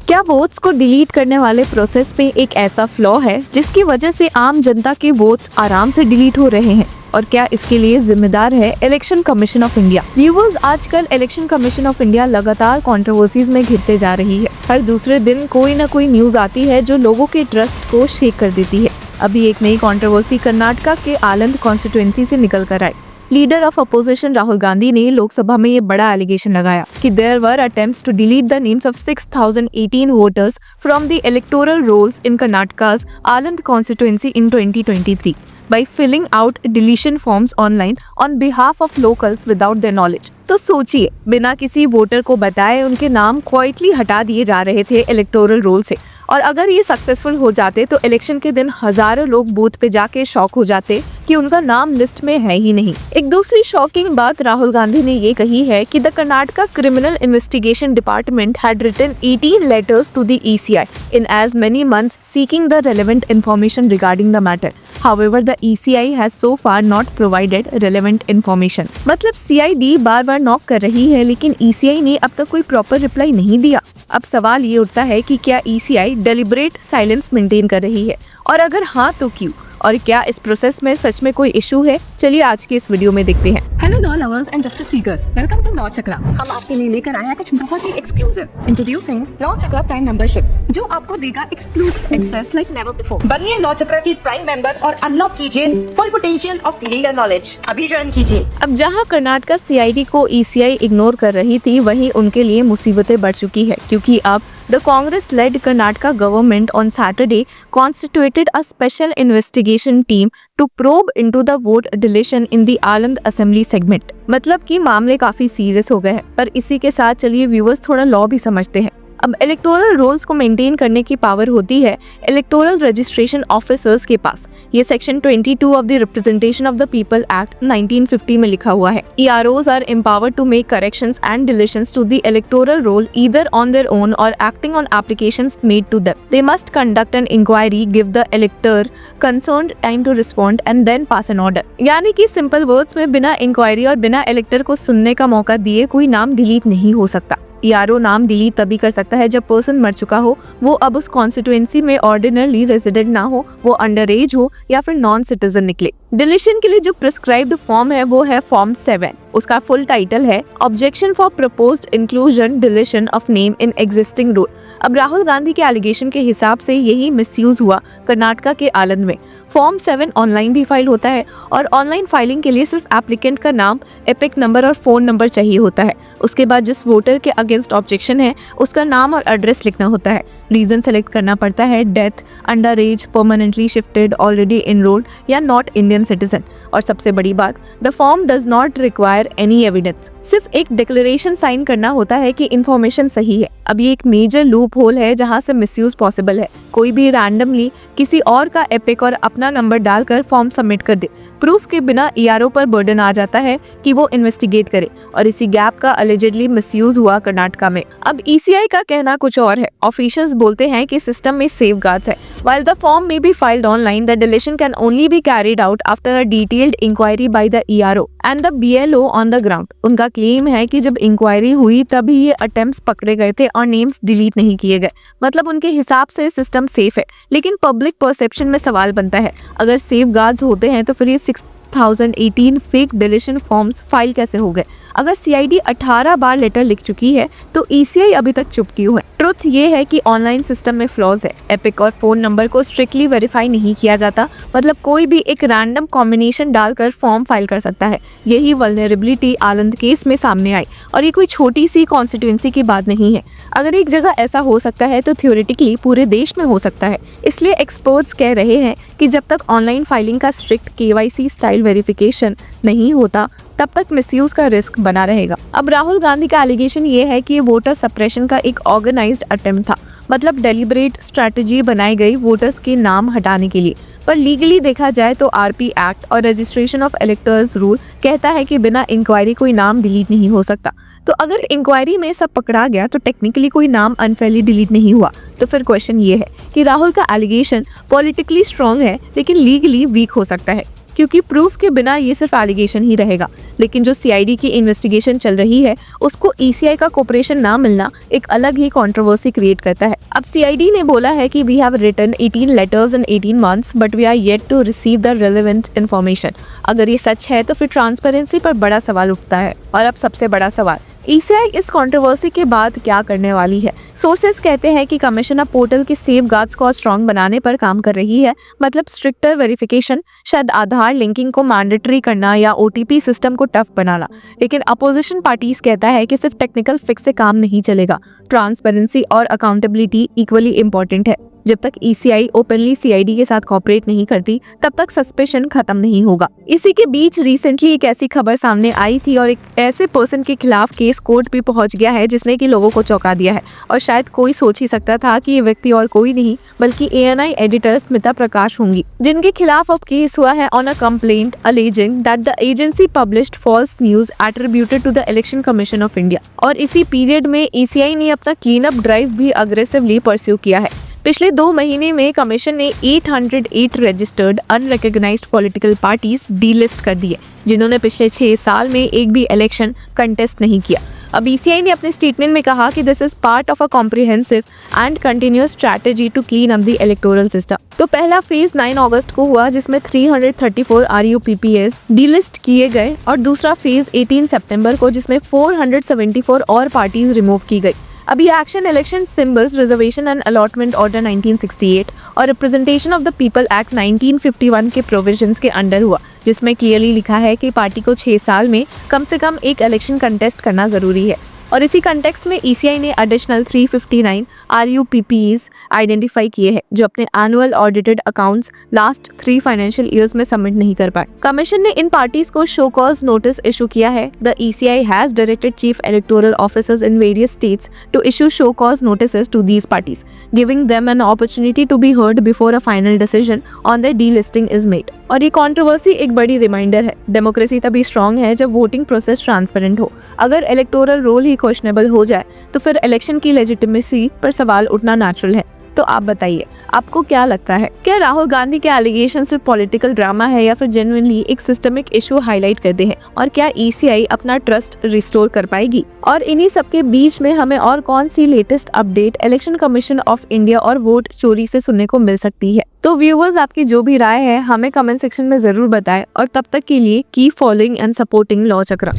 क्या वोट्स को डिलीट करने वाले प्रोसेस में एक ऐसा फ्लॉ है जिसकी वजह से आम जनता के वोट्स आराम से डिलीट हो रहे हैं, और क्या इसके लिए जिम्मेदार है election commission of India? Viewers, आजकल इलेक्शन कमीशन ऑफ इंडिया लगातार कंट्रोवर्सीज में घिरते जा रही है। हर दूसरे दिन कोई न कोई न्यूज आती है जो लोगों के ट्रस्ट को शेक कर देती है। अभी एक नई कंट्रोवर्सी कर्नाटका के आलंद कॉन्स्टिट्यूएंसी से निकल कर आई। Leader of opposition Rahul Gandhi ने लोकसभा में ये बड़ा एलिगेशन लगाया कि there were attempts to delete the names of 6018 voters from the electoral rolls in Karnataka's Aland constituency in 2023 by filling out deletion forms online on behalf of locals without their knowledge। तो सोचिए, बिना किसी वोटर को बताए उनके नाम क्वाइटली हटा दिए जा रहे थे इलेक्टोरल रोल से, और अगर ये सक्सेसफुल हो जाते तो इलेक्शन के दिन हजारों लोग बूथ पे जाके शॉक हो जाते कि उनका नाम लिस्ट में है ही नहीं। एक दूसरी शॉकिंग बात राहुल गांधी ने ये कही है कि the Karnataka criminal investigation department had written 18 letters to the ECI in as many months seeking the relevant information regarding the matter. However, the ECI has so far not provided relevant information। मतलब CID बार-बार knock कर रही है लेकिन ECI ने अब तक कोई प्रॉपर रिप्लाई नहीं दिया। अब सवाल ये उठता है कि क्या ECI डेलिब्रेट साइलेंस मेंटेन कर रही है, और अगर हाँ तो क्यों, और क्या इस प्रोसेस में सच में कोई इशू है? चलिए आज के इस वीडियो में देखते हैं। Hello law lovers and justice seekers, welcome to law Chakra. हम आपके लिए लेकर आए हैं कुछ बहुत ही exclusive. Introducing law Chakra prime membership, जो आपको देगा exclusive access like never before. बनिए लॉ चक्रा की प्राइम मेंबर और अनलॉक कीजिए full potential of legal knowledge. अभी ज्वाइन कीजिए। अब जहां कर्नाटका CID को ECI इग्नोर कर रही थी, वहीं उनके लिए मुसीबतें बढ़ चुकी है, क्योंकि अब The Congress-led Karnataka government on Saturday constituted a special investigation team to probe into the vote deletion in the Aland Assembly segment। मतलब कि मामले काफी सीरियस हो गए हैं। पर इसी के साथ चलिए व्यूअर्स थोड़ा लॉ भी समझते हैं। अब इलेक्टोरल रोल्स को मेंटेन करने की पावर होती है इलेक्टोरल रजिस्ट्रेशन ऑफिसर्स के पास। ये section 22 of the representation of the people act 1950 में लिखा हुआ है। EROs are empowered to make corrections and deletions to the electoral roll either on their own or acting on applications made to them। They must conduct an inquiry, give the elector concerned time to respond and then pass an order। यानी कि simple words में बिना inquiry और बिना इलेक्टर को सुनने का मौका दिए कोई नाम डिलीट नहीं हो सकता। ERO नाम डिलीट तभी कर सकता है जब पर्सन मर चुका हो, वो अब उस कॉन्स्टिट्यूएंसी में ऑर्डिनरली रेजिडेंट ना हो, वो अंडर एज हो या फिर नॉन सिटीजन निकले। डिलीशन के लिए जो प्रिस्क्राइब्ड फॉर्म है वो है फॉर्म 7। उसका फुल टाइटल है objection for proposed inclusion deletion of name in existing roll. अब राहुल गांधी के एलिगेशन के हिसाब से यही मिसयूज हुआ कर्नाटका के आलंद में। फॉर्म 7 ऑनलाइन भी फाइल होता है, और ऑनलाइन फाइलिंग के लिए सिर्फ एप्लीकेंट का नाम, एपिक नंबर और फोन नंबर चाहिए होता है। उसके बाद जिस वोटर के अगेंस्ट ऑब्जेक्शन है उसका नाम और एड्रेस लिखना होता है। रीजन सेलेक्ट करना पड़ता है, death, under as, permanently shifted, already enrolled या नॉट इंडियन सिटीजन। और सबसे बड़ी बात, the form does not require any evidence. सिर्फ एक डिक्लेरेशन साइन करना होता है कि इंफॉर्मेशन सही है। अब ये एक मेजर लूप होल है जहां से मिसयूज पॉसिबल है। कोई भी रैंडमली किसी और का एपिक और अपना नंबर डालकर फॉर्म सबमिट कर दे। प्रूफ के बिना ERO पर बर्डन आ जाता है कि वो इन्वेस्टिगेट करे, और इसी गैप का अलिजेडली मिसयूज हुआ कर्नाटका में। अब ECI का कहना कुछ और है। ऑफिशियल्स बोलते हैं कि सिस्टम में सेफगार्ड्स है। While the form may be filed online, the deletion can only be carried out after a detailed inquiry by the ERO and the BLO on the ground। उनका क्लेम है कि जब inquiry हुई तभी ये attempts पकड़े गए थे और नेम्स डिलीट नहीं किए गए। मतलब उनके हिसाब से सिस्टम सेफ है, लेकिन पब्लिक परसेप्शन में सवाल बनता है, अगर सेफगार्ड्स होते हैं तो फिर ये 6018 फेक डिलीशन फॉर्म्स फाइल कैसे हो गए? अगर CID 18 बार लेटर लिख चुकी है तो ECI अभी तक चुप क्यों है? ट्रुथ ये है कि ऑनलाइन सिस्टम में फ्लॉज है। एपिक और फोन नंबर को स्ट्रिक्टली वेरीफाई नहीं किया जाता, मतलब कोई भी एक रैंडम कॉम्बिनेशन डालकर फॉर्म फाइल कर सकता है। यही वल्नरेबिलिटी आलंद केस में सामने आई, और ये कोई छोटी सी कॉन्स्टिट्यूएंसी की बात नहीं है। अगर एक जगह ऐसा हो सकता है तो थ्योरेटिकली पूरे देश में हो सकता है। इसलिए एक्सपर्ट्स कह रहे हैं कि जब तक ऑनलाइन फाइलिंग का स्ट्रिक्ट KYC स्टाइल वेरिफिकेशन नहीं होता तब तक मिसयूज का रिस्क बना रहेगा। अब राहुल गांधी का एलिगेशन ये है कि ये वोटर सप्रेशन का एक ऑर्गेनाइज्ड अटेम्प्ट था, मतलब डेलिब्रेट स्ट्रैटेजी बनाई गई वोटर्स के नाम हटाने के लिए। पर लीगली देखा जाए तो RP एक्ट और रजिस्ट्रेशन ऑफ इलेक्टर्स रूल कहता है कि बिना इंक्वायरी कोई नाम डिलीट नहीं हो सकता। तो अगर इंक्वायरी में सब पकड़ा गया तो टेक्निकली कोई नाम अनफेयरली डिलीट नहीं हुआ। तो फिर क्वेश्चन ये है कि राहुल का एलिगेशन पॉलिटिकली स्ट्रॉन्ग है लेकिन लीगली वीक हो सकता है। क्योंकि प्रूफ के बिना ये सिर्फ एलिगेशन ही रहेगा। लेकिन जो सीआईडी की इन्वेस्टिगेशन चल रही है उसको ईसीआई का कोऑपरेशन ना मिलना एक अलग ही कंट्रोवर्सी क्रिएट करता है। अब सीआईडी ने बोला है कि we have written 18 letters in 18 months but we are yet to receive the relevant information. अगर ये सच है तो फिर ट्रांसपेरेंसी पर बड़ा सवाल उठता है। और अब सबसे बड़ा सवाल, ईसीआई इस कंट्रोवर्सी के बाद क्या करने वाली है। सोर्सेस कहते हैं कि कमिशन अब पोर्टल के सेफगार्ड्स को स्ट्रॉन्ग बनाने पर काम कर रही है, मतलब स्ट्रिक्टर वेरिफिकेशन, शायद आधार लिंकिंग को मैंडेटरी करना या ओटीपी सिस्टम को टफ बनाना। लेकिन अपोजिशन पार्टीज कहता है कि सिर्फ टेक्निकल फिक्स से काम नहीं चलेगा, ट्रांसपेरेंसी और अकाउंटेबिलिटी इक्वली इंपॉर्टेंट है। जब तक ईसीआई ओपनली सीआईडी के साथ कोऑपरेट नहीं करती तब तक सस्पेशन खत्म नहीं होगा। इसी के बीच रिसेंटली एक ऐसी खबर सामने आई थी और एक ऐसे पर्सन के खिलाफ केस कोर्ट भी पहुंच गया है जिसने कि लोगों को चौंका दिया है। और शायद कोई सोच ही सकता था कि ये व्यक्ति और कोई नहीं बल्कि एएनआई एडिटर स्मिता प्रकाश होंगी, जिनके खिलाफ अब केस हुआ है on a complaint alleging that the agency published false news attributed to the Election commission of India. और इसी पीरियड में ईसीआई ने अपना क्लीन अप ड्राइव भी अग्रेसिवली परस्यू किया है। पिछले 2 महीने में कमीशन ने 808 registered unrecognised political parties delist कर दिए, जिन्होंने पिछले 6 साल में एक भी इलेक्शन कंटेस्ट नहीं किया। अब ईसीआई ने अपने स्टेटमेंट में कहा कि this is part of a comprehensive and continuous strategy to clean up the electoral system. तो पहला फेज 9 अगस्त को हुआ जिसमें 334 आरयूपीपीएस डीलिस्ट किए गए और दूसरा फेज 18 सितंबर को जिसमें 474 और पार्टीज रिमूव की गई। अब ये action election symbols reservation and allotment order 1968 और representation of the people act 1951 के प्रोविजंस के अंडर हुआ, जिसमें क्लियरली लिखा है कि पार्टी को 6 साल में कम से कम एक इलेक्शन कंटेस्ट करना जरूरी है। और इसी कंटेक्स्ट में ईसीआई ने एडिशनल 359 आरयूपीपीज आइडेंटिफाई किए हैं जो अपने annual audited accounts last 3 financial years में सबमिट नहीं कर पाए। कमीशन ने इन पार्टीज को शो कॉज नोटिस इशू किया है। The ECI has directed chief electoral officers in various states to issue show cause notices to these parties, giving them an opportunity to be heard before a final decision on their delisting is made. और ये controversy एक बड़ी reminder है, democracy तभी strong है जब voting process transparent हो। अगर इलेक्टोरल रोल ही क्वेश्चनेबल हो जाए तो फिर इलेक्शन की लेजिटिमेसी पर सवाल उठना नेचुरल है। तो आप बताइए, आपको क्या लगता है? क्या राहुल गांधी के एलिगेशन सिर्फ पॉलिटिकल ड्रामा है या फिर जेन्युइनली एक सिस्टमिक इशू हाईलाइट करते हैं? और क्या ईसीआई अपना ट्रस्ट रिस्टोर कर पाएगी? और इन्हीं सब के बीच में हमें और कौन सी latest update election commission of India और वोट चोरी से सुनने को मिल सकती है? तो व्यूअर्स, आपकी जो भी राय है हमें कमेंट सेक्शन में जरूर बताएं और तब तक के लिए keep following and supporting law chakra.